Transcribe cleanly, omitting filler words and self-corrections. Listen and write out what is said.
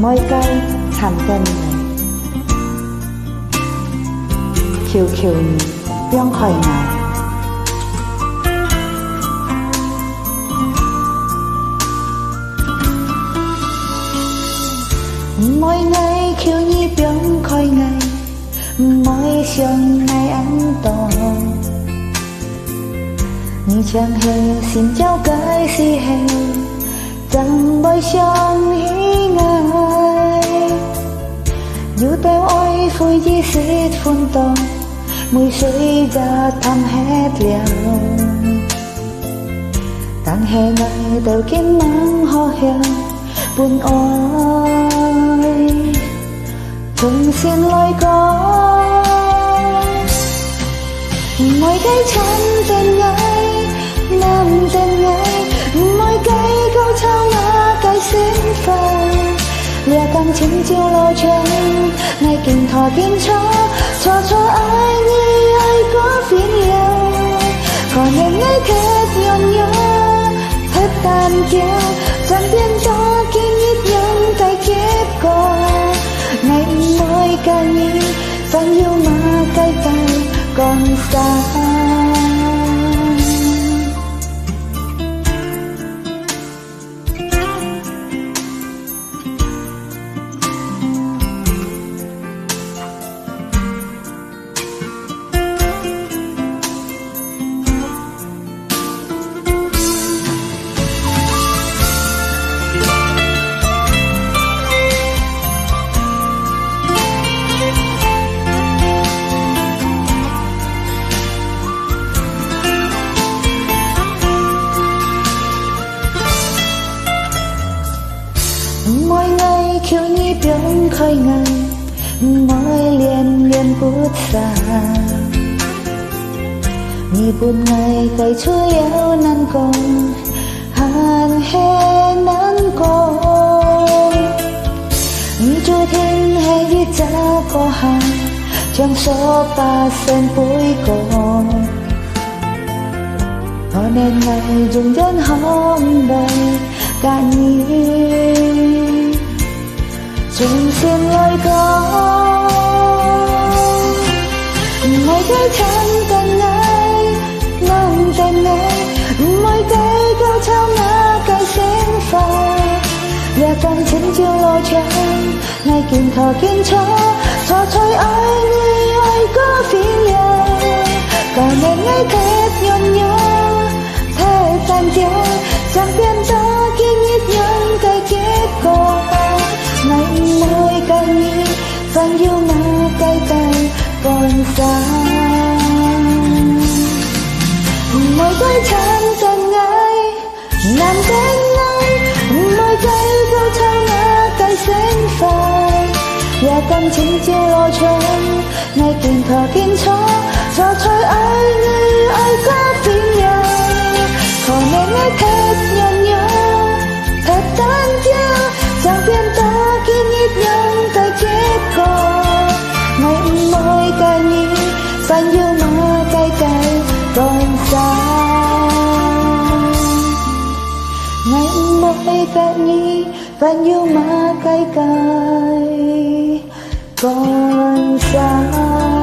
mỗi cái thành tên này chiều chiều tiếng khỏi ngài mỗi ngày chiều như tiếng khỏi ngài mỗi sương ngày ăn toàn như chẳng hề xin chào cái gì hết chẳng bởi chẳng ý ngài dù teo ôi phôi di xít phun to mùi suy ra thăm hết liều tặng hè ngày teo kiếm nắng ho heo buồn ôi thường xin lỗi con mỗi cái chân trên ngay nằm trên ngay mỗi cái câu trao ngã cái xin phai lìa căng chính chiều lo chân ngày kinh thọ kinh cho ai như ai có phiền yêu còn em ngày thật nhon nhớ thật tàn kia chẳng biết cho khi nhịp nhung cái kiếp con ngày mới ca nghĩ vẫn yêu mà cái tay còn xa mỗi ngày khiêu nhi tiếng khơi ngày mỗi liền liền bút xa nhi buồn ngày cây chúa yêu năn con hàn hè năn con nhi chúa thiên hay đi cha có hàng trong số ba sen bụi con họ nên ngày dùng đến hôm đầy cả nhi chúng xin lỗi con mỗi cái chân tên ngay nằm tên ngay mỗi cái câu trao ngã cái xin phai lìa căng chính chiều lo chân ngày kinh thọ kinh cho thôi ai như ai có phiền yêu còn nên ngày thật nhon nhớ thế tan tiêu chẳng biết cho khi nhịp nhung cái kiếp con ngày mới ca nghĩ vẫn yêu mà cái tay còn xa mỗi cái chân chân ngay nằm trên ngay mỗi cái câu trao ngã cái xin phai và tâm chính chiều lo chân ngày kinh thọ kinh cho thôi ai như ai có phiền nhau còn nên ngày thật nhon nhớ thật tan tiêu chẳng biết ta khi nhịp nhung cái kiếp con ngày mới ca nghĩ vẫn yêu mà cái tay còn xa ngày mới ca nghĩ vẫn yêu mà cái còn xa